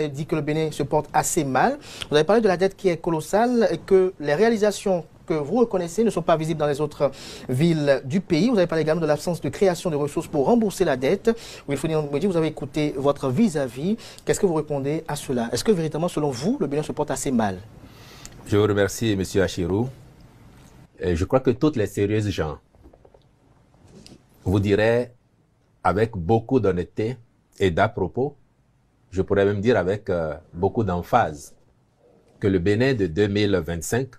dit que le Bénin se porte assez mal. Vous avez parlé de la dette qui est colossale et que les réalisations que vous reconnaissez ne sont pas visibles dans les autres villes du pays. Vous avez parlé également de l'absence de création de ressources pour rembourser la dette. Wilfried Ndoumbédié, vous avez écouté votre vis-à-vis. Qu'est-ce que vous répondez à cela? Est-ce que véritablement, selon vous, le Bénin se porte assez mal? Je vous remercie, M. Achirou. Je crois que toutes les sérieuses gens vous diraient avec beaucoup d'honnêteté et d'à-propos, je pourrais même dire avec beaucoup d'emphase, que le Bénin de 2025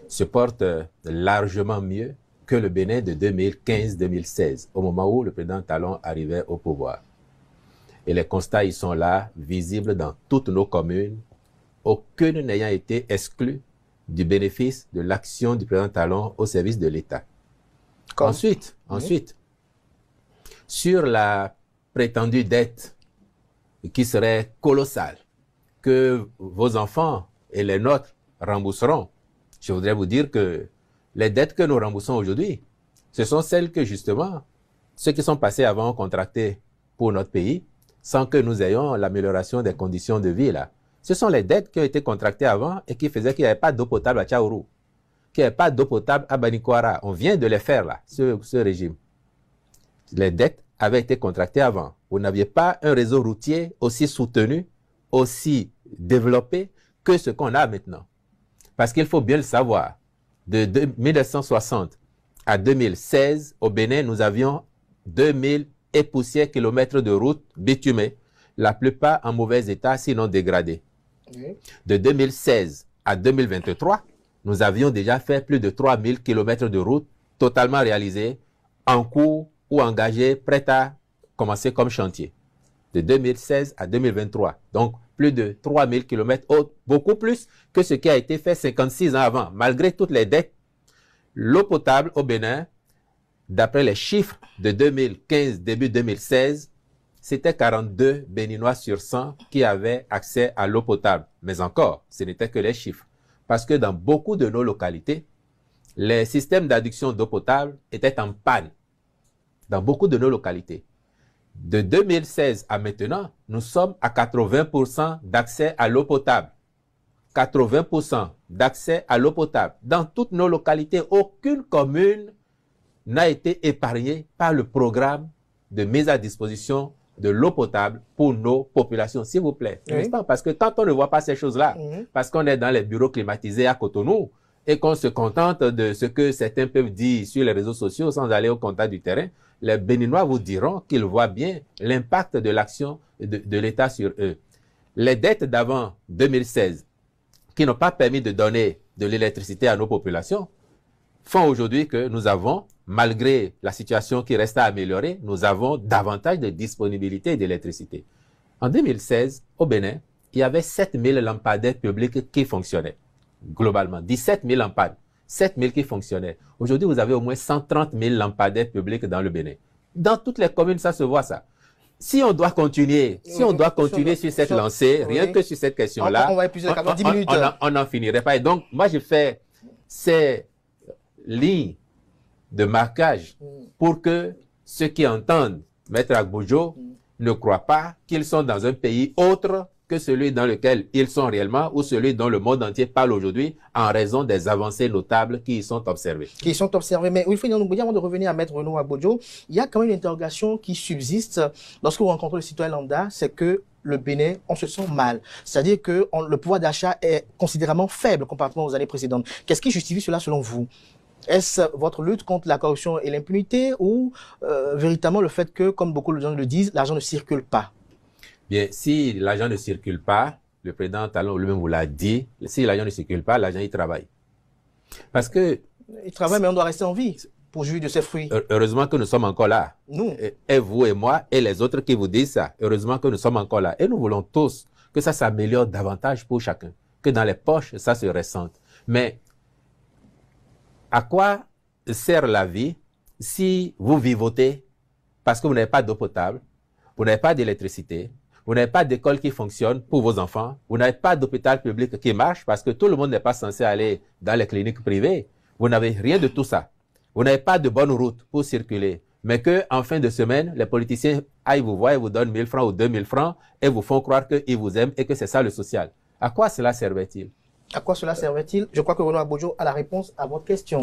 se porte largement mieux que le Bénin de 2015-2016, au moment où le président Talon arrivait au pouvoir. Et les constats, ils sont là, visibles dans toutes nos communes, aucune n'ayant été exclue du bénéfice de l'action du président Talon au service de l'État. Ensuite, sur la prétendue dette qui serait colossale, que vos enfants et les nôtres rembourseront, je voudrais vous dire que les dettes que nous remboursons aujourd'hui, ce sont celles que justement ceux qui sont passés avant ont contracté pour notre pays sans que nous ayons l'amélioration des conditions de vie là. Ce sont les dettes qui ont été contractées avant et qui faisaient qu'il n'y avait pas d'eau potable à Tchaourou, qu'il n'y avait pas d'eau potable à Banikwara. On vient de les faire là, ce régime. Les dettes avaient été contractées avant. Vous n'aviez pas un réseau routier aussi soutenu, aussi développé que ce qu'on a maintenant. Parce qu'il faut bien le savoir, de 1960 à 2016, au Bénin, nous avions 2000 et poussières kilomètres de routes bitumées, la plupart en mauvais état, sinon dégradées. Oui. De 2016 à 2023, nous avions déjà fait plus de 3000 kilomètres de routes totalement réalisées, en cours ou engagées, prêtes à commencer comme chantier. De 2016 à 2023. Donc, plus de 3000 kilomètres, beaucoup plus que ce qui a été fait 56 ans avant. Malgré toutes les dettes, l'eau potable au Bénin, d'après les chiffres de 2015, début 2016, c'était 42 Béninois sur 100 qui avaient accès à l'eau potable. Mais encore, ce n'était que les chiffres. Parce que dans beaucoup de nos localités, les systèmes d'adduction d'eau potable étaient en panne. Dans beaucoup de nos localités. De 2016 à maintenant, nous sommes à 80% d'accès à l'eau potable. 80% d'accès à l'eau potable. Dans toutes nos localités, aucune commune n'a été épargnée par le programme de mise à disposition de l'eau potable pour nos populations, s'il vous plaît. Oui. Parce que quand on ne voit pas ces choses-là, parce qu'on est dans les bureaux climatisés à Cotonou, et qu'on se contente de ce que certains peuvent dire sur les réseaux sociaux sans aller au contact du terrain, les Béninois vous diront qu'ils voient bien l'impact de l'action de l'État sur eux. Les dettes d'avant 2016, qui n'ont pas permis de donner de l'électricité à nos populations, font aujourd'hui que nous avons, malgré la situation qui reste à améliorer, nous avons davantage de disponibilité d'électricité. En 2016, au Bénin, il y avait 7000 lampadaires publics qui fonctionnaient. Globalement, 17 000 lampades, 7 000 qui fonctionnaient. Aujourd'hui, vous avez au moins 130 000 lampadaires publics dans le Bénin. Dans toutes les communes, ça se voit ça. Si on doit continuer, sur cette lancée, rien que sur cette question-là, on va épuiser les 10 minutes. On n'en finirait pas. Et donc, moi, j'ai fait ces lignes de marquage pour que ceux qui entendent Maître Agbojo ne croient pas qu'ils sont dans un pays autre que celui dans lequel ils sont réellement ou celui dont le monde entier parle aujourd'hui en raison des avancées notables qui y sont observées. Mais Wilfried Ndoumbédié, avant de revenir à Maître Renaud Agbojo, il y a quand même une interrogation qui subsiste lorsque vous rencontrez le citoyen lambda, c'est que le Bénin, on se sent mal. C'est-à-dire que le pouvoir d'achat est considérablement faible comparativement aux années précédentes. Qu'est-ce qui justifie cela selon vous? Est-ce votre lutte contre la corruption et l'impunité ou véritablement le fait que, comme beaucoup de gens le disent, l'argent ne circule pas? Bien, si l'argent ne circule pas, le président Talon lui-même vous l'a dit, si l'argent ne circule pas, l'argent il travaille. Parce que... Il travaille, mais on doit rester en vie pour jouir de ses fruits. Heureusement que nous sommes encore là. Nous. Et vous et moi et les autres qui vous disent ça, heureusement que nous sommes encore là. Et nous voulons tous que ça s'améliore davantage pour chacun, que dans les poches, ça se ressente. Mais à quoi sert la vie si vous vivotez parce que vous n'avez pas d'eau potable, vous n'avez pas d'électricité, vous n'avez pas d'école qui fonctionne pour vos enfants, vous n'avez pas d'hôpital public qui marche parce que tout le monde n'est pas censé aller dans les cliniques privées. Vous n'avez rien de tout ça. Vous n'avez pas de bonne route pour circuler. mais qu'en fin de semaine, les politiciens aillent vous voir et vous donnent 1000 francs ou 2000 francs et vous font croire qu'ils vous aiment et que c'est ça le social. À quoi cela servait-il? À quoi cela servait-il? Je crois que Renaud Agbodjo a la réponse à votre question.